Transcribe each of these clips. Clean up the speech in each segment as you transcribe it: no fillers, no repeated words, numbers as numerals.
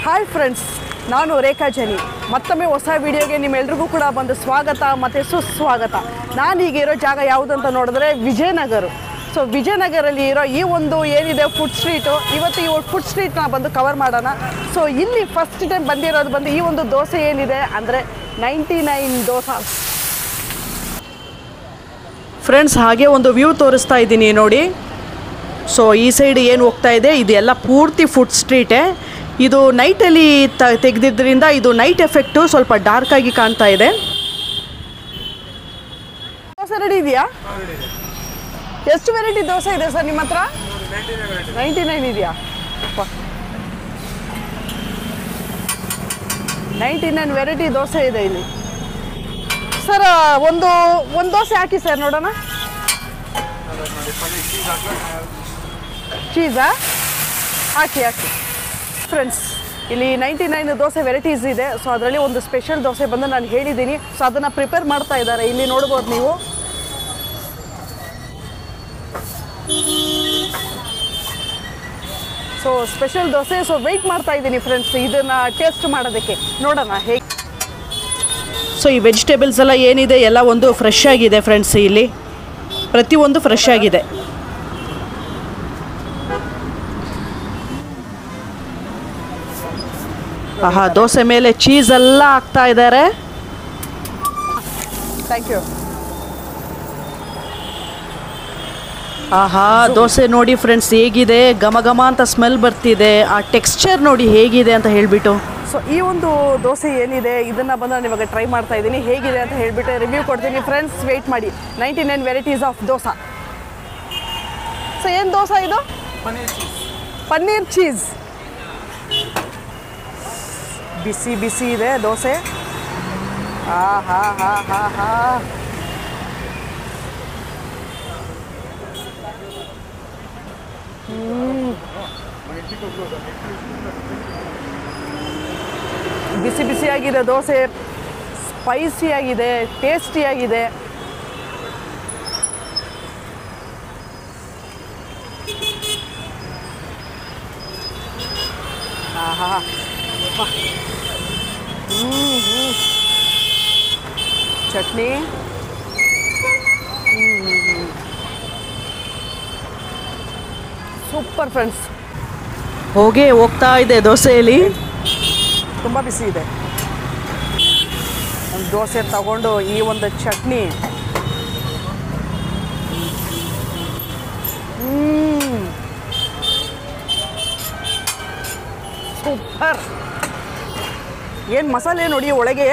Hi friends, ನಾನು ರೇಖಾ ಜನಿ. ಮತ್ತೊಮ್ಮೆ ಹೊಸ ವಿಡಿಯೋಗೆ ನಿಮ್ಮೆಲ್ರಿಗೂ ಕೂಡ ಬಂದು ಸ್ವಾಗತ ಮತ್ತು ಸುಸ್ವಾಗತ. ನಾನೀಗ ಇರೋ ಜಾಗ ಯಾವುದಂತ ನೋಡಿದ್ರೆ ವಿಜಯನಗರ. ಸೊ ವಿಜಯನಗರಲ್ಲಿ ಇರೋ ಈ ಒಂದು ಏನಿದೆ ಫುಡ್ ಸ್ಟ್ರೀಟು, ಇವತ್ತು ಈ ಫುಡ್ ಸ್ಟ್ರೀಟ್ನ ಬಂದು ಕವರ್ ಮಾಡೋಣ. ಸೊ ಇಲ್ಲಿ ಫಸ್ಟ್ ಟೈಮ್ ಬಂದಿರೋದು ಬಂದು ಈ ಒಂದು ದೋಸೆ ಏನಿದೆ ಅಂದರೆ 99 ದೋಸೆ. ಫ್ರೆಂಡ್ಸ್, ಹಾಗೆ ಒಂದು ವ್ಯೂ ತೋರಿಸ್ತಾ ಇದ್ದೀನಿ ನೋಡಿ. ಸೊ ಈ ಸೈಡ್ ಏನು ಹೋಗ್ತಾ ಇದೆ ಇದೆಲ್ಲ ಪೂರ್ತಿ ಫುಡ್ ಸ್ಟ್ರೀಟೇ. ಇದು ನೈಟಲ್ಲಿ ತೆಗೆದಿದ್ದರಿಂದ ಇದು ನೈಟ್ ಎಫೆಕ್ಟು ಸ್ವಲ್ಪ ಡಾರ್ಕ್ ಆಗಿ ಕಾಣ್ತಾ ಇದೆ. ದೋಸೆ ರೆಡಿ ಇದೆಯಾ? ಎಷ್ಟು ವೆರೈಟಿ ದೋಸೆ ಇದೆ ಸರ್ ನಿಮ್ಮ ಹತ್ರ? 99 ಇದೆಯಾ? 99 ವೆರೈಟಿ ದೋಸೆ ಇದೆ ಇಲ್ಲಿ. ಸರ್ ಒಂದು ದೋಸೆ ಹಾಕಿ ಸರ್ ನೋಡೋಣ. ಚೀಸಾ ಹಾಕಿ. ಫ್ರೆಂಡ್ಸ್, ಇಲ್ಲಿ 99 ದೋಸೆ ವೆರೈಟೀಸ್ ಇದೆ. ಸೊ ಅದರಲ್ಲಿ ಒಂದು ಸ್ಪೆಷಲ್ ದೋಸೆ ಬಂದು ನಾನು ಹೇಳಿದ್ದೀನಿ. ಸೊ ಅದನ್ನು ಪ್ರಿಪೇರ್ ಮಾಡ್ತಾ ಇದ್ದಾರೆ, ಇಲ್ಲಿ ನೋಡ್ಬೋದು ನೀವು. So special dosa. So wait ಮಾಡ್ತಾ ಇದ್ದೀನಿ ಫ್ರೆಂಡ್ಸ್ ಇದನ್ನು ಟೇಸ್ಟ್ ಮಾಡೋದಕ್ಕೆ, ನೋಡೋಣ ಹೇಗೆ. ಸೊ ಈ ವೆಜಿಟೇಬಲ್ಸ್ ಎಲ್ಲ ಏನಿದೆ ಎಲ್ಲ ಒಂದು ಫ್ರೆಶ್ ಆಗಿದೆ ಫ್ರೆಂಡ್ಸ್. ಇಲ್ಲಿ ಪ್ರತಿಯೊಂದು ಫ್ರೆಶ್ ಆಗಿದೆ. ಆಹಾ, ದೋಸೆ ಮೇಲೆ ಚೀಸ್ ಎಲ್ಲ ಹಾಕ್ತಾ ಇದ್ದಾರೆ. Thank you. ಆಹಾ, ದೋಸೆ ನೋಡಿ ಫ್ರೆಂಡ್ಸ್ ಹೇಗಿದೆ, ಘಮ ಘಮ ಅಂತ ಸ್ಮೆಲ್ ಬರ್ತಿದೆ. ಆ ಟೆಕ್ಸ್ಚರ್ ನೋಡಿ ಹೇಗಿದೆ ಅಂತ ಹೇಳಿಬಿಟ್ಟು. ಸೊ ಈ ಒಂದು ದೋಸೆ ಏನಿದೆ ಇದನ್ನು ಬಂದು ನಾನು ಇವಾಗ ಟ್ರೈ ಮಾಡ್ತಾ ಇದ್ದೀನಿ, ಹೇಗಿದೆ ಅಂತ ಹೇಳಿಬಿಟ್ಟು ರಿವ್ಯೂ ಕೊಡ್ತೀನಿ ಫ್ರೆಂಡ್ಸ್. ವೆಯ್ಟ್ ಮಾಡಿ. 99 ವೆರೈಟೀಸ್ ಆಫ್ ದೋಸೆ. ಸೊ ಏನು ದೋಸೆ ಇದು? ಪನ್ನೀರ್ ಚೀಸ್. ಬಿಸಿ ಬಿಸಿ ಇದೆ ದೋಸೆ. ಹಾ. ಬಿಸಿ ಬಿಸಿಯಾಗಿದೆ ದೋಸೆ, ಸ್ಪೈಸಿಯಾಗಿದೆ, ಟೇಸ್ಟಿಯಾಗಿದೆ. ಆಹಾ, ಚಟ್ನಿ. Super friends. ಹೋಗ್ತಾ ಇದೆ ದೋಸೆಯಲ್ಲಿ, ತುಂಬ ಬಿಸಿ ಇದೆ. ಒಂದು ದೋಸೆ ತಗೊಂಡು ಈ ಒಂದು ಚಟ್ನಿ. ಸೂಪರ್. ಏನು ಮಸಾಲೆ ನೋಡಿ ಒಳಗೆ,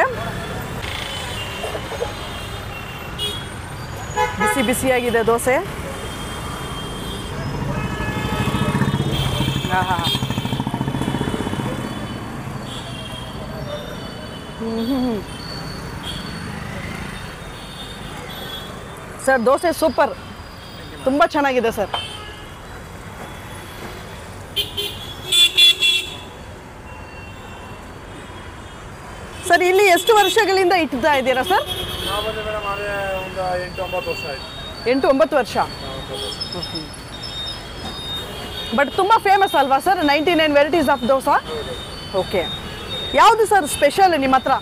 ಬಿಸಿ ಬಿಸಿಯಾಗಿದೆ ದೋಸೆ. ಸರ್ ದೋಸೆ ಸೂಪರ್, ತುಂಬ ಚೆನ್ನಾಗಿದೆ ಸರ್. ಸರ್ ಇಲ್ಲಿ ಎಷ್ಟು ವರ್ಷಗಳಿಂದ ಇಡ್ತಾ ಇದ್ದೀರಾ ಸರ್? 8-9 ವರ್ಷ. ಬಟ್ ತುಂಬ ಫೇಮಸ್ ಅಲ್ವಾ sir 99 varieties of dosa? Okay. ಯಾವುದು ಸರ್ ಸ್ಪೆಷಲ್ ನಿಮ್ಮ ಹತ್ರ?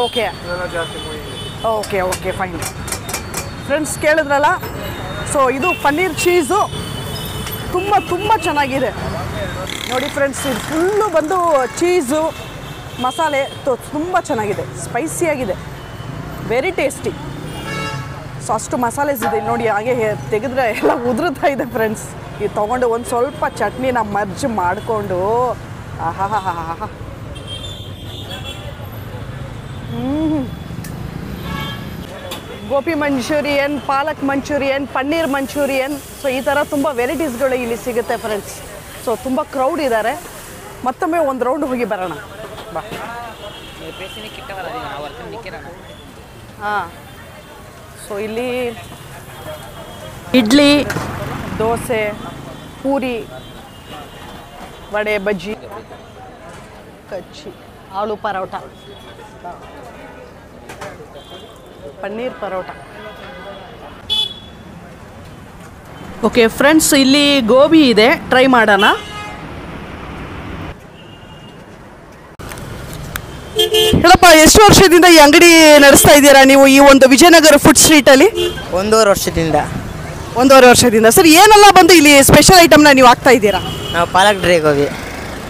Okay fine. ಫ್ರೆಂಡ್ಸ್ ಕೇಳಿದ್ರಲ್ಲ, ಸೊ ಇದು ಪನ್ನೀರ್ ಚೀಸು ತುಂಬ ಚೆನ್ನಾಗಿದೆ ನೋಡಿ ಫ್ರೆಂಡ್ಸ್. ಇದು ಫುಲ್ಲು ಬಂದು ಚೀಸು ಮಸಾಲೆ ತುಂಬ ಚೆನ್ನಾಗಿದೆ, ಸ್ಪೈಸಿಯಾಗಿದೆ, ವೆರಿ ಟೇಸ್ಟಿ. ಸೊ ಅಷ್ಟು ಮಸಾಲೆಸ್ ಇದೆ ನೋಡಿ. ಹಾಗೆ ತೆಗೆದ್ರೆ ಎಲ್ಲ ಉದುರುತ್ತಾ ಇದೆ ಫ್ರೆಂಡ್ಸ್. ಇದು ತೊಗೊಂಡು ಒಂದು ಸ್ವಲ್ಪ ಚಟ್ನಿನ ಮರ್ಜ್ ಮಾಡಿಕೊಂಡು ಆಹಾ. ಗೋಪಿ ಮಂಚೂರಿಯನ್, ಪಾಲಕ್ ಮಂಚೂರಿಯನ್, ಪನ್ನೀರ್ ಮಂಚೂರಿಯನ್. ಸೊ ಈ ಥರ ತುಂಬ ವೆರೈಟೀಸ್ಗಳು ಇಲ್ಲಿ ಸಿಗುತ್ತೆ ಫ್ರೆಂಡ್ಸ್. ಸೊ ತುಂಬ ಕ್ರೌಡ್ ಇದ್ದಾರೆ. ಮತ್ತೊಮ್ಮೆ ಒಂದು ರೌಂಡ್ ಹೋಗಿ ಬರೋಣ ಬಾ. ಹಾಂ. ಸೊ ಇಲ್ಲಿ ಇಡ್ಲಿ, ದೋಸೆ, ಪೂರಿ, ವಡೆ, ಬಜ್ಜಿ, ಕಚ್ಚಿ, ಆಲೂ ಪರೋಟ, ಪನ್ನೀರ್ ಪರೋಟ. ಓಕೆ ಫ್ರೆಂಡ್ಸ್, ಇಲ್ಲಿ ಗೋಬಿ ಇದೆ, ಟ್ರೈ ಮಾಡೋಣ. ಹೇಳಪ್ಪ, ಎಷ್ಟು ವರ್ಷದಿಂದ ಈ ಅಂಗಡಿ ನಡೆಸ್ತಾ ಇದ್ದೀರಾ ನೀವು ಈ ಒಂದು ವಿಜಯನಗರ ಫುಡ್ ಸ್ಟ್ರೀಟಲ್ಲಿ? 1.5 ವರ್ಷದಿಂದ. 1.5 ವರ್ಷದಿಂದ. ಸರ್, ಏನೆಲ್ಲ ಬಂದು ಇಲ್ಲಿ ಸ್ಪೆಷಲ್ ಐಟಮ್ನ ನೀವು ಹಾಕ್ತಾ ಇದ್ದೀರಾ? ನಾವು ಪಾಲಕ್ ಡ್ರೈ ಗೋಬಿ.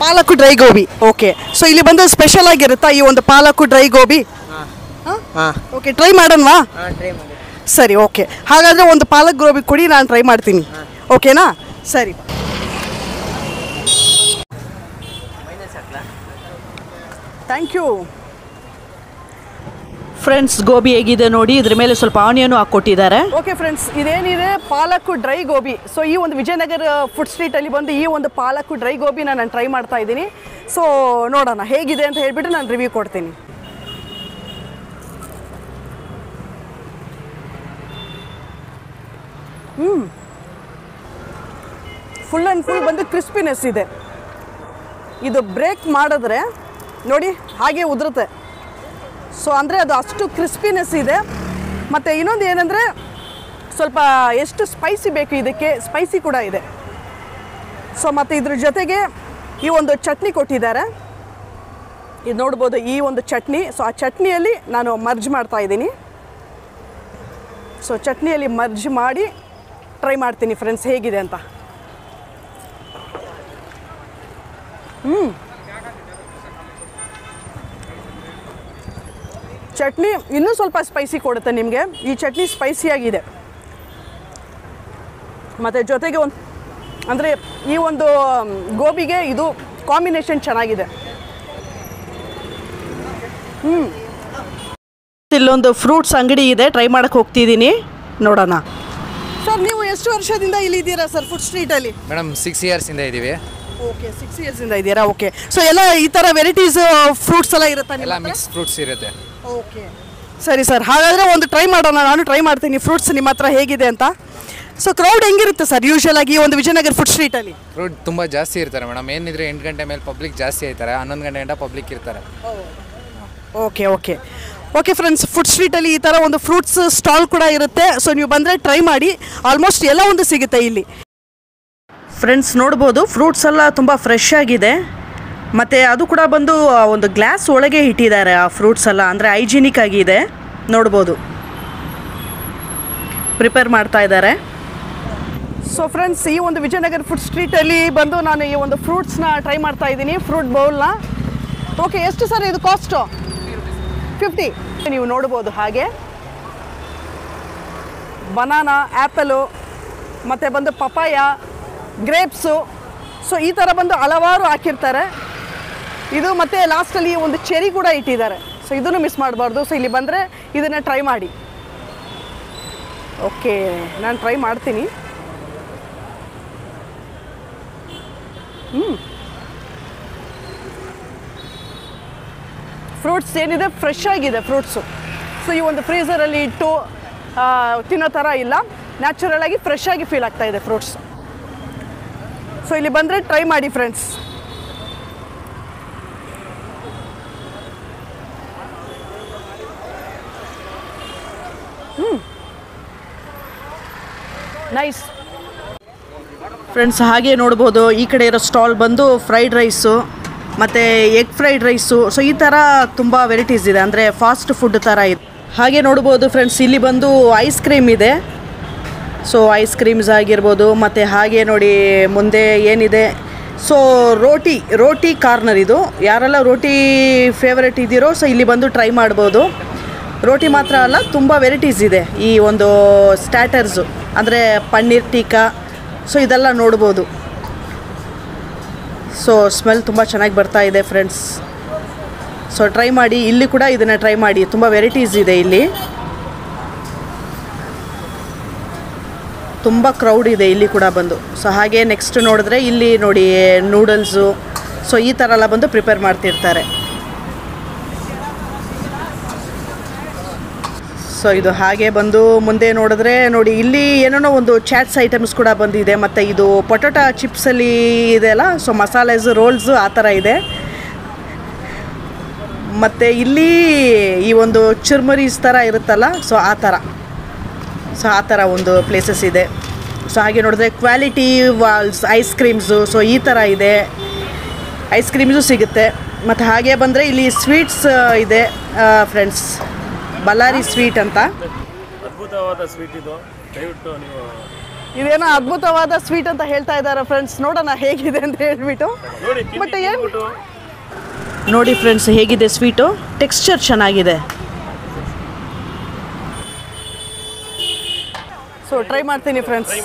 ಪಾಲಕ್ ಡ್ರೈ ಗೋಬಿ. ಓಕೆ. ಸೊ ಇಲ್ಲಿ ಬಂದು ಸ್ಪೆಷಲ್ ಆಗಿರುತ್ತಾ ಈ ಒಂದು ಪಾಲಕ್ ಡ್ರೈ ಗೋಬಿ? ಹಾಂ. Okay, try ಮಾಡೋಣವಾ? ಟ್ರೈ ಮಾಡಿ. ಸರಿ, ಓಕೆ. ಹಾಗಾದರೆ ಒಂದು ಪಾಲಕ್ ಗೋಬಿ ಕೊಡಿ, ನಾನು ಟ್ರೈ ಮಾಡ್ತೀನಿ. ಓಕೆನಾ? ಸರಿ. Thank you. ಫ್ರೆಂಡ್ಸ್, ಗೋಬಿ ಹೇಗಿದೆ ನೋಡಿ, ಇದ್ರ ಮೇಲೆ ಸ್ವಲ್ಪ ಆನಿಯನ್ ಹಾಕ್ಕೊಟ್ಟಿದ್ದಾರೆ. ಓಕೆ ಫ್ರೆಂಡ್ಸ್, ಇದೇನಿದೆ ಪಾಲಕ್ ಡ್ರೈ ಗೋಬಿ. ಸೊ ಈ ಒಂದು ವಿಜಯನಗರ ಫುಡ್ ಸ್ಟ್ರೀಟಲ್ಲಿ ಬಂದು ಈ ಒಂದು ಪಾಲಕ್ ಡ್ರೈ ಗೋಬಿನ ನಾನು ಟ್ರೈ ಮಾಡ್ತಾ ಇದ್ದೀನಿ. ಸೊ ನೋಡೋಣ ಹೇಗಿದೆ ಅಂತ ಹೇಳಿಬಿಟ್ಟು ನಾನು ರಿವ್ಯೂ ಕೊಡ್ತೀನಿ. ಫುಲ್ ಆ್ಯಂಡ್ ಫುಲ್ ಬಂದು ಕ್ರಿಸ್ಪಿನೆಸ್ ಇದೆ. ಇದು ಬ್ರೇಕ್ ಮಾಡಿದ್ರೆ ನೋಡಿ ಹಾಗೆ ಉದುರುತ್ತೆ. ಸೊ ಅಂದರೆ ಅದು ಅಷ್ಟು ಕ್ರಿಸ್ಪಿನೆಸ್ ಇದೆ. ಮತ್ತು ಇನ್ನೊಂದು ಏನಂದರೆ ಸ್ವಲ್ಪ ಎಷ್ಟು ಸ್ಪೈಸಿ ಬೇಕು ಇದಕ್ಕೆ, ಸ್ಪೈಸಿ ಕೂಡ ಇದೆ. ಸೊ ಮತ್ತು ಇದ್ರ ಜೊತೆಗೆ ಈ ಒಂದು ಚಟ್ನಿ ಕೊಟ್ಟಿದ್ದಾರೆ, ಇದು ನೋಡ್ಬೋದು, ಈ ಒಂದು ಚಟ್ನಿ. ಸೊ ಆ ಚಟ್ನಿಯಲ್ಲಿ ನಾನು ಮರ್ಜ್ ಮಾಡ್ತಾ ಇದ್ದೀನಿ. ಸೊ ಚಟ್ನಿಯಲ್ಲಿ ಮರ್ಜ್ ಮಾಡಿ ಟ್ರೈ ಮಾಡ್ತೀನಿ ಫ್ರೆಂಡ್ಸ್ ಹೇಗಿದೆ ಅಂತ. ಚಟ್ನಿ ಇನ್ನೂ ಸ್ವಲ್ಪ ಸ್ಪೈಸಿ ಕೊಡುತ್ತೆ ನಿಮಗೆ. ಈ ಚಟ್ನಿ ಸ್ಪೈಸಿಯಾಗಿದೆ. ಮತ್ತು ಜೊತೆಗೆ ಒಂದು ಅಂದರೆ ಈ ಒಂದು ಗೋಬಿಗೆ ಇದು ಕಾಂಬಿನೇಷನ್ ಚೆನ್ನಾಗಿದೆ. ಇಲ್ಲೊಂದು ಫ್ರೂಟ್ಸ್ ಅಂಗಡಿ ಇದೆ, ಟ್ರೈ ಮಾಡೋಕ್ಕೆ ಹೋಗ್ತಿದ್ದೀನಿ, ನೋಡೋಣ. ಸರ್, ನೀವು ಎಷ್ಟು ವರ್ಷದಿಂದ ಇಲ್ಲಿದ್ದೀರಾ ಸರ್ ಫುಡ್ ಸ್ಟ್ರೀಟಲ್ಲಿ? ಮೇಡಮ್ 6 ಇಯರ್ಸಿಂದ ಇದ್ದೀವಿ. ಓಕೆ, 6 ಇಯರ್ಸಿಂದ ಇದ್ದೀರಾ. ಓಕೆ. ಸೊ ಎಲ್ಲ ಈ ಥರ ವೆರೈಟೀಸ್ ಫ್ರೂಟ್ಸ್ ಎಲ್ಲ ಇರುತ್ತಾ? ಎಲ್ಲ ಮಿಕ್ಸ್ ಫ್ರೂಟ್ಸ್ ಇರುತ್ತೆ. ಓಕೆ, ಸರಿ ಸರ್. ಹಾಗಾದರೆ ಒಂದು ಟ್ರೈ ಮಾಡೋಣ, ನಾನು ಟ್ರೈ ಮಾಡ್ತೀನಿ ಫ್ರೂಟ್ಸ್ ನಿಮ್ಮ ಹತ್ರ ಹೇಗಿದೆ ಅಂತ. ಸೊ ಕ್ರೌಡ್ ಹೆಂಗಿರುತ್ತೆ ಸರ್ ಯೂಶುವಲ್ ಆಗಿ ಒಂದು ವಿಜಯನಗರ ಫುಡ್ ಸ್ಟ್ರೀಟಲ್ಲಿ? ಕ್ರೌಡ್ ತುಂಬ ಜಾಸ್ತಿ ಇರ್ತಾರೆ ಮೇಡಮ್. ಏನಿದ್ರೆ 8 ಗಂಟೆ ಮೇಲೆ ಪಬ್ಲಿಕ್ ಜಾಸ್ತಿ ಆಯ್ತಾರೆ, 11 ಗಂಟೆ ಗಂಟ ಪಬ್ಲಿಕ್ ಇರ್ತಾರೆ. Okay okay okay friends, food ಸ್ಟ್ರೀಟಲ್ಲಿ ಈ ಥರ ಒಂದು ಫ್ರೂಟ್ಸ್ ಸ್ಟಾಲ್ ಕೂಡ ಇರುತ್ತೆ. ಸೊ ನೀವು ಬಂದರೆ ಟ್ರೈ ಮಾಡಿ, ಆಲ್ಮೋಸ್ಟ್ ಎಲ್ಲ ಒಂದು ಸಿಗುತ್ತೆ ಇಲ್ಲಿ. ಫ್ರೆಂಡ್ಸ್ ನೋಡ್ಬೋದು, ಫ್ರೂಟ್ಸ್ ಎಲ್ಲ ತುಂಬ ಫ್ರೆಶ್ ಆಗಿದೆ. ಮತ್ತು ಅದು ಕೂಡ ಬಂದು ಒಂದು ಗ್ಲಾಸ್ ಒಳಗೆ ಇಟ್ಟಿದ್ದಾರೆ ಆ ಫ್ರೂಟ್ಸ್ ಎಲ್ಲ, ಅಂದರೆ ಹೈಜಿನಿಕ್ ಆಗಿದೆ. ನೋಡ್ಬೋದು, ಪ್ರಿಪೇರ್ ಮಾಡ್ತಾ ಇದ್ದಾರೆ. ಸೊ ಫ್ರೆಂಡ್ಸ್, ಈ ಒಂದು ವಿಜಯನಗರ ಫುಡ್ ಸ್ಟ್ರೀಟಲ್ಲಿ ಬಂದು ನಾನು ಈ ಒಂದು ಫ್ರೂಟ್ಸ್ನ ಟ್ರೈ ಮಾಡ್ತಾ ಇದ್ದೀನಿ, ಫ್ರೂಟ್ ಬೌಲ್ನ. ಓಕೆ, ಎಷ್ಟು ಸರ್ ಇದು ಕಾಸ್ಟು? 50. ನೀವು ನೋಡ್ಬೋದು ಹಾಗೆ ಬನಾನಾ, ಆ್ಯಪಲು, ಮತ್ತು ಬಂದು ಪಪಾಯ, ಗ್ರೇಪ್ಸು. ಸೊ ಈ ಥರ ಬಂದು ಹಲವಾರು ಹಾಕಿರ್ತಾರೆ. ಇದು ಮತ್ತು ಲಾಸ್ಟಲ್ಲಿ ಒಂದು ಚೆರಿ ಕೂಡ ಇಟ್ಟಿದ್ದಾರೆ. ಸೊ ಇದನ್ನು ಮಿಸ್ ಮಾಡಬಾರ್ದು. ಸೊ ಇಲ್ಲಿ ಬಂದರೆ ಇದನ್ನು ಟ್ರೈ ಮಾಡಿ. ಓಕೆ, ನಾನು ಟ್ರೈ ಮಾಡ್ತೀನಿ. ಫ್ರೂಟ್ಸ್ ಏನಿದೆ ಫ್ರೆಶ್ ಆಗಿದೆ ಫ್ರೂಟ್ಸು. ಸೊ ಈ ಒಂದು ಫ್ರೀಝರಲ್ಲಿ ಇಟ್ಟು ತಿನ್ನೋ ಥರ ಇಲ್ಲ, ನ್ಯಾಚುರಲ್ ಆಗಿ ಫ್ರೆಶ್ ಆಗಿ ಫೀಲ್ ಆಗ್ತಾ ಇದೆ ಫ್ರೂಟ್ಸ್. ಸೊ ಇಲ್ಲಿ ಬಂದರೆ ಟ್ರೈ ಮಾಡಿ ಫ್ರೆಂಡ್ಸ್. Nice friends. ಹಾಗೆ ನೋಡ್ಬೋದು, ಈ ಕಡೆ ಇರೋ ಸ್ಟಾಲ್ ಬಂದು ಫ್ರೈಡ್ ರೈಸು ಮತ್ತು ಎಗ್ ಫ್ರೈಡ್ ರೈಸು. ಸೊ ಈ ಥರ ತುಂಬ ವೆರೈಟೀಸ್ ಇದೆ, ಅಂದರೆ ಫಾಸ್ಟ್ ಫುಡ್ ಥರ ಇದೆ. ಹಾಗೆ ನೋಡ್ಬೋದು ಫ್ರೆಂಡ್ಸ್, ಇಲ್ಲಿ ಬಂದು ಐಸ್ ಕ್ರೀಮ್ ಇದೆ. ಸೊ ಐಸ್ ಕ್ರೀಮ್ಸ್ ಆಗಿರ್ಬೋದು. ಮತ್ತು ಹಾಗೆ ನೋಡಿ ಮುಂದೆ ಏನಿದೆ, ಸೊ ರೋಟಿ ಕಾರ್ನರ್ ಇದು. ಯಾರೆಲ್ಲ ರೋಟಿ ಫೇವ್ರೆಟ್ ಇದ್ದೀರೋ ಸೊ ಇಲ್ಲಿ ಬಂದು ಟ್ರೈ ಮಾಡ್ಬೋದು. ರೋಟಿ ಮಾತ್ರ ಅಲ್ಲ, ತುಂಬ ವೆರೈಟೀಸ್ ಇದೆ ಈ ಒಂದು ಸ್ಟಾರ್ಟರ್ಸು, ಅಂದರೆ ಪನ್ನೀರ್ ಟೀಕಾ. ಸೊ ಇದೆಲ್ಲ ನೋಡ್ಬೋದು. ಸೊ ಸ್ಮೆಲ್ ತುಂಬ ಚೆನ್ನಾಗಿ ಬರ್ತಾ ಇದೆ ಫ್ರೆಂಡ್ಸ್. ಸೊ ಟ್ರೈ ಮಾಡಿ, ಇಲ್ಲಿ ಕೂಡ ಇದನ್ನು ಟ್ರೈ ಮಾಡಿ, ತುಂಬ ವೆರೈಟೀಸ್ ಇದೆ ಇಲ್ಲಿ. ತುಂಬ ಕ್ರೌಡ್ ಇದೆ ಇಲ್ಲಿ ಕೂಡ ಬಂದು. ಸೊ ಹಾಗೆ ನೆಕ್ಸ್ಟ್ ನೋಡಿದ್ರೆ ಇಲ್ಲಿ ನೋಡಿ ನೂಡಲ್ಸು. ಸೊ ಈ ಥರ ಎಲ್ಲ ಬಂದು ಪ್ರಿಪೇರ್ ಮಾಡ್ತಿರ್ತಾರೆ. ಸೊ ಇದು ಹಾಗೆ ಬಂದು ಮುಂದೆ ನೋಡಿದ್ರೆ ನೋಡಿ ಇಲ್ಲಿ ಏನೇನೋ ಒಂದು ಚಾಟ್ಸ್ ಐಟಮ್ಸ್ ಕೂಡ ಬಂದಿದೆ. ಮತ್ತು ಇದು ಪೊಟೊಟೊ ಚಿಪ್ಸಲ್ಲಿ ಇದೆಯಲ್ಲ, ಸೊ ಮಸಾಲೆಸು, ರೋಲ್ಸು ಆ ಥರ ಇದೆ. ಮತ್ತು ಇಲ್ಲಿ ಈ ಒಂದು ಚುರ್ಮರೀಸ್ ಥರ ಇರುತ್ತಲ್ಲ, ಸೊ ಆ ಥರ ಒಂದು ಪ್ಲೇಸಸ್ ಇದೆ. ಸೊ ಹಾಗೆ ನೋಡಿದ್ರೆ Kwality Wall's ice creams, so ಈ ಥರ ಇದೆ. ಐಸ್ ಕ್ರೀಮ್ಸು ಸಿಗುತ್ತೆ. ಮತ್ತು ಹಾಗೆ ಬಂದರೆ ಇಲ್ಲಿ ಸ್ವೀಟ್ಸ್ ಇದೆ ಫ್ರೆಂಡ್ಸ್, ಬಳ್ಳಾರಿ ಸ್ವೀಟ್ ಅಂತ. ಅದ್ಭುತವಾದ ಸ್ವೀಟ್ ಇದು, ದಯವಿಟ್ಟು ನೀವು ಇದೇನೋ ಅದ್ಭುತವಾದ ಸ್ವೀಟ್ ಅಂತ ಹೇಳ್ತಾ ಇದ್ದಾರೆ ಫ್ರೆಂಡ್ಸ್. ನೋಡೋಣ ಹೇಗಿದೆ ಅಂತ ಹೇಳ್ಬಿಟ್ಟು. ಬಟ್ ಏನು ನೋಡಿ ಫ್ರೆಂಡ್ಸ್ ಹೇಗಿದೆ ಸ್ವೀಟು, ಟೆಕ್ಸ್ಚರ್ ಚೆನ್ನಾಗಿದೆ. ಸೊ ಟ್ರೈ ಮಾಡ್ತೀನಿ ಫ್ರೆಂಡ್ಸ್.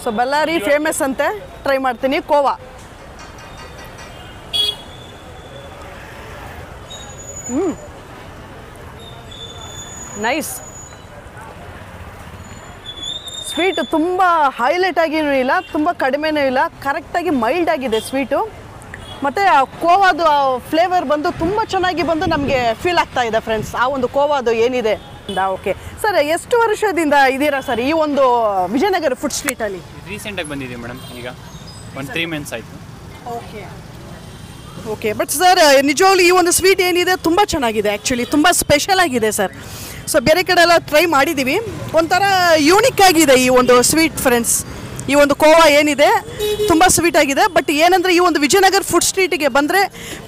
ಸೊ ಬಳ್ಳಾರಿ ಫೇಮಸ್ ಅಂತೆ, ಟ್ರೈ ಮಾಡ್ತೀನಿ. ಕೋವಾ ನೈಸ್. ಸ್ವೀಟ್ ತುಂಬ ಹೈಲೈಟ್ ಆಗಿನೂ ಇಲ್ಲ, ತುಂಬ ಕಡಿಮೆನೂ ಇಲ್ಲ, ಕರೆಕ್ಟಾಗಿ ಮೈಲ್ಡ್ ಆಗಿದೆ ಸ್ವೀಟು. ಮತ್ತು ಕೋವಾದು ಫ್ಲೇವರ್ ಬಂದು ತುಂಬ ಚೆನ್ನಾಗಿ ಬಂದು ನಮಗೆ ಫೀಲ್ ಆಗ್ತಾ ಇದೆ ಫ್ರೆಂಡ್ಸ್, ಆ ಒಂದು ಕೋವಾದು ಏನಿದೆ. ಓಕೆ ಸರ್, ಎಷ್ಟು ವರ್ಷದಿಂದ ಇದ್ದೀರಾ ಸರ್ ಈ ಒಂದು ವಿಜಯನಗರ ಫುಡ್ ಸ್ಟ್ರೀಟಲ್ಲಿ? ರೀಸೆಂಟಾಗಿ ಬಂದಿದ್ದೀವಿ ಮೇಡಮ್, ಈಗ ಒಂದು 3 months ಆಯಿತು. Okay okay. ಬಟ್ ಸರ್ ನಿಜವಾಗ್ಲೂ ಈ ಒಂದು ಸ್ವೀಟ್ ಏನಿದೆ ತುಂಬ ಚೆನ್ನಾಗಿದೆ, ಆ್ಯಕ್ಚುಲಿ ತುಂಬ ಸ್ಪೆಷಲ್ ಆಗಿದೆ ಸರ್. ಸೊ ಬೇರೆ ಕಡೆ ಎಲ್ಲ ಟ್ರೈ ಮಾಡಿದ್ದೀವಿ, ಒಂಥರ ಯೂನಿಕ್ ಆಗಿದೆ ಈ ಒಂದು ಸ್ವೀಟ್ ಫ್ರೆಂಡ್ಸ್. ಈ ಒಂದು ಕೋವಾ ಏನಿದೆ ತುಂಬ ಸ್ವೀಟ್ ಆಗಿದೆ. ಬಟ್ ಏನಂದರೆ ಈ ಒಂದು ವಿಜಯನಗರ ಫುಡ್ ಸ್ಟ್ರೀಟಿಗೆ ಬಂದರೆ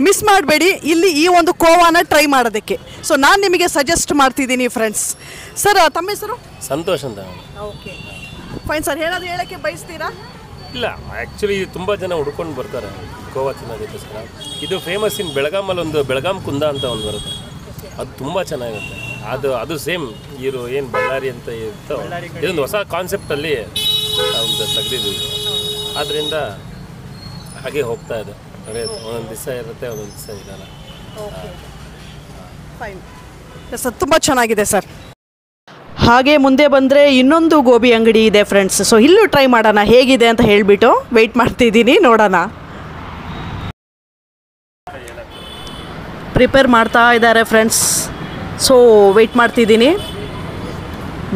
ಮಿಸ್ ಮಾಡಬೇಡಿ ಇಲ್ಲಿ ಈ ಒಂದು ಕೋವಾನ ಟ್ರೈ ಮಾಡೋದಕ್ಕೆ. ಸೊ ನಾನು ನಿಮಗೆ ಸಜೆಸ್ಟ್ ಮಾಡ್ತಿದ್ದೀನಿ ಫ್ರೆಂಡ್ಸ್. ಸರ್ ತಮ್ಮ ಹೆಸರು? ಸಂತೋಷ್ ಅಂತ. Okay fine sir. ಏನಾದರೂ ಹೇಳೋಕ್ಕೆ ಬಯಸ್ತೀರಾ? ಇಲ್ಲ, ಆ್ಯಕ್ಚುಲಿ ತುಂಬ ಜನ ಹುಡ್ಕೊಂಡು ಬರ್ತಾರೆ ಗೋವಾ ತಿನ್ನೋದಕ್ಕೋಸ್ಕರ. ಇದು ಫೇಮಸ್ ಇನ್ ಬೆಳಗಾಮಲ್ಲಿ ಒಂದು ಬೆಳಗಾಂ ಕುಂದ ಅಂತ ಒಂದು ಬರುತ್ತೆ, ಅದು ತುಂಬ ಚೆನ್ನಾಗಿರುತ್ತೆ. ಅದು ಸೇಮ್ ಇರೋ ಏನು ಬಳ್ಳಾರಿ ಅಂತ ಇರ್ತೋ, ಇದೊಂದು ಹೊಸ ಕಾನ್ಸೆಪ್ಟಲ್ಲಿ ಒಂದು ತೆಗೆದಿದ್ದೀವಿ. ಆದ್ದರಿಂದ ಹಾಗೆ ಹೋಗ್ತಾ ಇದೆ. ಒಂದೊಂದು ದಿವಸ ಇರುತ್ತೆ, ಒಂದೊಂದು ದಿವಸ ಇರಲ್ಲ. ಫೈನ್ ಸರ್, ತುಂಬ ಚೆನ್ನಾಗಿದೆ ಸರ್. ಹಾಗೆ ಮುಂದೆ ಬಂದರೆ ಇನ್ನೊಂದು ಗೋಬಿ ಅಂಗಡಿ ಇದೆ ಫ್ರೆಂಡ್ಸ್. ಸೊ ಇಲ್ಲೂ ಟ್ರೈ ಮಾಡೋಣ ಹೇಗಿದೆ ಅಂತ ಹೇಳಿಬಿಟ್ಟು ವೆಯ್ಟ್ ಮಾಡ್ತಿದ್ದೀನಿ, ನೋಡೋಣ. ಪ್ರಿಪೇರ್ ಮಾಡ್ತಾ ಇದ್ದಾರೆ ಫ್ರೆಂಡ್ಸ್. ಸೊ ವೆಯ್ಟ್ ಮಾಡ್ತಿದ್ದೀನಿ.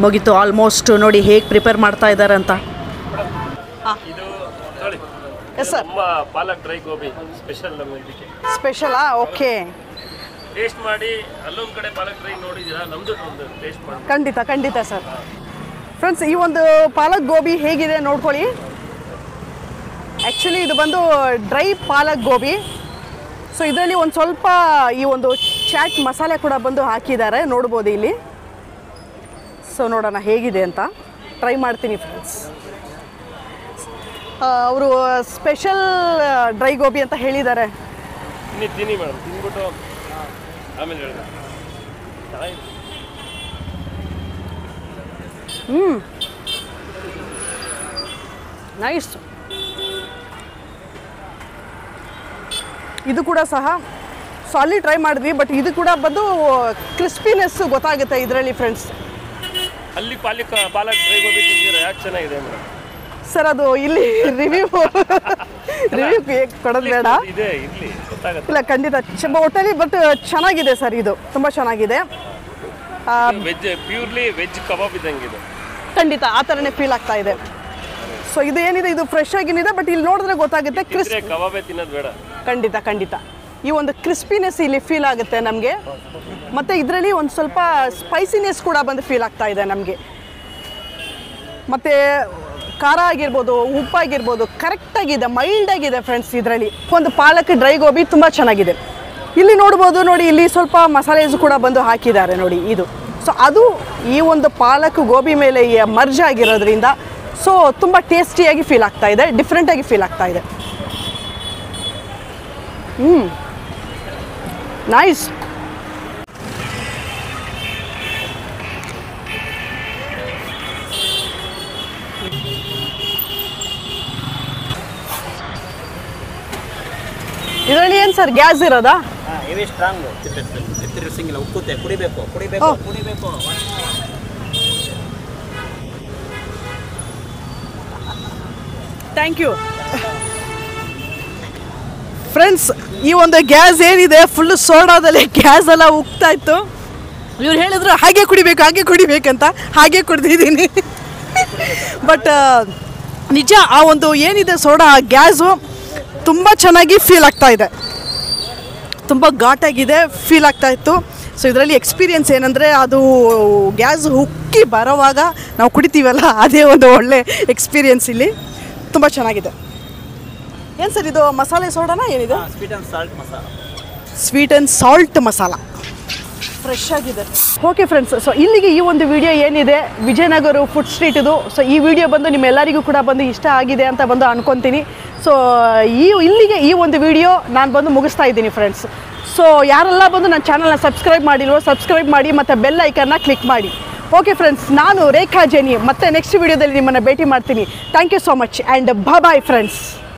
ಮುಗೀತು ಆಲ್ಮೋಸ್ಟ್. ನೋಡಿ ಹೇಗೆ ಪ್ರಿಪೇರ್ ಮಾಡ್ತಾ ಇದ್ದಾರೆ ಅಂತ. ಇದು ನೋಡಿ, ಎಸ್ ಸರ್. ನಮ್ಮ ಪಾಲಕ್ ಡ್ರೈ ಗೋಬಿ ಸ್ಪೆಷಲ್ ನಮ್ಮ ಇದಕ್ಕೆ. ಸ್ಪೆಷಲಾ? ಓಕೆ. ಟೇಸ್ಟ್ ಮಾಡಿ, ಅಲ್ಲೊಂದು ಕಡೆ ಪಾಲಕ್ ಡ್ರೈ ನೋಡಿದ್ದೀರಾ, ನಮ್ಮದು ಒಂದು ಟೇಸ್ಟ್ ಮಾಡಿ. ಖಂಡಿತ ಖಂಡಿತ ಸರ್. ಫ್ರೆಂಡ್ಸ್ ಈ ಒಂದು ಪಾಲಕ್ ಗೋಬಿ ಹೇಗಿದೆ ನೋಡ್ಕೊಳ್ಳಿ. ಆ್ಯಕ್ಚುಲಿ ಇದು ಬಂದು ಡ್ರೈ ಪಾಲಕ್ ಗೋಬಿ. ಸೊ ಇದರಲ್ಲಿ ಒಂದು ಸ್ವಲ್ಪ ಈ ಒಂದು ಚಾಟ್ ಮಸಾಲೆ ಕೂಡ ಬಂದು ಹಾಕಿದ್ದಾರೆ, ನೋಡ್ಬೋದು ಇಲ್ಲಿ. ಸೊ ನೋಡೋಣ ಹೇಗಿದೆ ಅಂತ, ಟ್ರೈ ಮಾಡ್ತೀನಿ ಫ್ರೆಂಡ್ಸ್. ಅವರು ಸ್ಪೆಷಲ್ ಡ್ರೈ ಗೋಬಿ ಅಂತ ಹೇಳಿದ್ದಾರೆ. ತಿನ್ನಿ ಮೇಡಮ್, ತಿನ್ಬಿಟ್ಟು ಆಮೇಲೆ ಹೇಳಿದೆ. ನೈಸ್. ಇದು ಕೂಡ ಸಹ ಸಾಲಿ ಟ್ರೈ ಮಾಡಿದ್ವಿ, ಬಟ್ ಇದು ಕೂಡ ಬಂದು ಕ್ರಿಸ್ಪಿನೆಸ್ ಗೊತ್ತಾಗುತ್ತೆ ಇದರಲ್ಲಿ ಫ್ರೆಂಡ್ಸ್. ಅಲ್ಲಿ ಪಾಲಕ್ ಡ್ರೈ ಗೋಬಿ ತಿಂದಿರೋ ಯಾಕೆ ಚೆನ್ನಾಗಿದೆ ಮೇಡಮ್? ಸರ್ ಅದು ಇಲ್ಲಿ ರಿವ್ಯೂ ಕೊಡೋದು ಬೇಡ. ಇದೆ ಇಲ್ಲಿ ಗೊತ್ತಾಗುತ್ತೆ. ಇಲ್ಲ ಖಂಡಿತ ಹೋಟೆಲಿ, ಬಟ್ ಚೆನ್ನಾಗಿದೆ ಸರ್, ಇದು ತುಂಬ ಚೆನ್ನಾಗಿದೆ. ವೆಜ್, ಪ್ಯೂರ್ಲಿ ವೆಜ್ ಕಬಾಬ್ ಇದ್ದಂಗೆ ಇದು. ಖಂಡಿತ ಆ ಥರನೇ ಫೀಲ್ ಆಗ್ತಾ ಇದೆ. ಸೊ ಇದು ಏನಿದೆ ಇದು ಫ್ರೆಶ್ ಆಗಿನಿದೆ, ಬಟ್ ಇಲ್ಲಿ ನೋಡಿದ್ರೆ ಗೊತ್ತಾಗುತ್ತೆ ಕ್ರಿಸ್ಪಿ. ಕಬಾಬೇ ತಿನ್ನೋದು ಬೇಡ. ಖಂಡಿತ ಖಂಡಿತ ಈ ಒಂದು ಕ್ರಿಸ್ಪಿನೆಸ್ ಇಲ್ಲಿ ಫೀಲ್ ಆಗುತ್ತೆ ನಮಗೆ. ಮತ್ತು ಇದರಲ್ಲಿ ಒಂದು ಸ್ವಲ್ಪ ಸ್ಪೈಸಿನೆಸ್ ಕೂಡ ಬಂದು ಫೀಲ್ ಆಗ್ತಾ ಇದೆ ನಮಗೆ. ಮತ್ತು ಖಾರ ಆಗಿರ್ಬೋದು, ಉಪ್ಪಾಗಿರ್ಬೋದು ಕರೆಕ್ಟಾಗಿದೆ, ಮೈಲ್ಡಾಗಿದೆ ಫ್ರೆಂಡ್ಸ್. ಇದರಲ್ಲಿ ಒಂದು ಪಾಲಕ್ ಡ್ರೈ ಗೋಬಿ ತುಂಬ ಚೆನ್ನಾಗಿದೆ. ಇಲ್ಲಿ ನೋಡ್ಬೋದು, ನೋಡಿ ಇಲ್ಲಿ ಸ್ವಲ್ಪ ಮಸಾಲೆಸ್ ಕೂಡ ಬಂದು ಹಾಕಿದ್ದಾರೆ ನೋಡಿ ಇದು. ಸೊ ಅದು ಈ ಒಂದು ಪಾಲಕ್ ಗೋಬಿ ಮೇಲೆ ಮರ್ಜ್ ಆಗಿರೋದ್ರಿಂದ ಸೊ ತುಂಬ ಟೇಸ್ಟಿಯಾಗಿ ಫೀಲ್ ಆಗ್ತಾ ಇದೆ, ಡಿಫ್ರೆಂಟಾಗಿ ಫೀಲ್ ಆಗ್ತಾ ಇದೆ. ನೈಸ್. ಇದರಲ್ಲಿ ಏನು ಸರ್ ಗ್ಯಾಸ್ ಇರೋದಾ? ಹೆವಿ ಸ್ಟ್ರಾಂಗ್ ಸಿಂಗಿಲ್ಲ, ಉಕ್ಕುತ್ತೆ, ಕುಡಿಬೇಕು. Thank you friends. ಈ ಒಂದು ಗ್ಯಾಸ್ ಏನಿದೆ ಫುಲ್ಲು ಸೋಡಾದಲ್ಲಿ ಗ್ಯಾಸ್ ಎಲ್ಲ ಉಗ್ತಾ ಇತ್ತು. ಇವ್ರು ಹೇಳಿದ್ರು ಹಾಗೆ ಕುಡಿಬೇಕಂತ, ಹಾಗೆ ಕುಡ್ದಿದ್ದೀನಿ. ಬಟ್ ನಿಜ ಆ ಒಂದು ಏನಿದೆ ಸೋಡಾ ಗ್ಯಾಸು ತುಂಬ ಚೆನ್ನಾಗಿ ಫೀಲ್ ಆಗ್ತಾ ಇದೆ, ತುಂಬ ಘಾಟಾಗಿದೆ ಫೀಲ್ ಆಗ್ತಾ ಇತ್ತು. ಸೊ ಇದರಲ್ಲಿ ಎಕ್ಸ್ಪೀರಿಯೆನ್ಸ್ ಏನಂದರೆ ಅದು ಗ್ಯಾಸ್ ಉಕ್ಕಿ ಬರೋವಾಗ ನಾವು ಕುಡಿತೀವಲ್ಲ ಅದೇ ಒಂದು ಒಳ್ಳೆ ಎಕ್ಸ್ಪೀರಿಯೆನ್ಸ್ ಇಲ್ಲಿ. ತುಂಬ ಚೆನ್ನಾಗಿದೆ. ಏನು ಸರ್ ಇದು ಮಸಾಲೆ ಸೋಡಾನ ಏನಿದೆ? Sweet and salt masala. Sweet and salt masala fresh ಆಗಿದೆ. ಓಕೆ ಫ್ರೆಂಡ್ಸ್, ಸೊ ಇಲ್ಲಿಗೆ ಈ ಒಂದು ವಿಡಿಯೋ ಏನಿದೆ ವಿಜಯನಗರ ಫುಡ್ ಸ್ಟ್ರೀಟ್ ಇದು. ಸೊ ಈ ವಿಡಿಯೋ ಬಂದು ನಿಮ್ಮೆಲ್ಲರಿಗೂ ಕೂಡ ಬಂದು ಇಷ್ಟ ಆಗಿದೆ ಅಂತ ಬಂದು ಅನ್ಕೊತೀನಿ. ಸೊ ಇಲ್ಲಿಗೆ ಈ ಒಂದು ವಿಡಿಯೋ ನಾನು ಬಂದು ಮುಗಿಸ್ತಾ ಇದ್ದೀನಿ ಫ್ರೆಂಡ್ಸ್. ಸೊ ಯಾರೆಲ್ಲ ಬಂದು ನನ್ನ ಚಾನಲ್ನ ಸಬ್ಸ್ಕ್ರೈಬ್ ಮಾಡಿಲ್ವೋ ಸಬ್ಸ್ಕ್ರೈಬ್ ಮಾಡಿ ಮತ್ತು ಬೆಲ್ ಐಕನ್ನ ಕ್ಲಿಕ್ ಮಾಡಿ. ಓಕೆ ಫ್ರೆಂಡ್ಸ್, ನಾನು ರೇಖಾ ಜೇನಿ ಮತ್ತೆ ನೆಕ್ಸ್ಟ್ ವಿಡಿಯೋದಲ್ಲಿ ನಿಮ್ಮನ್ನು ಭೇಟಿ ಮಾಡ್ತೀನಿ. Thank you so much and bye friends.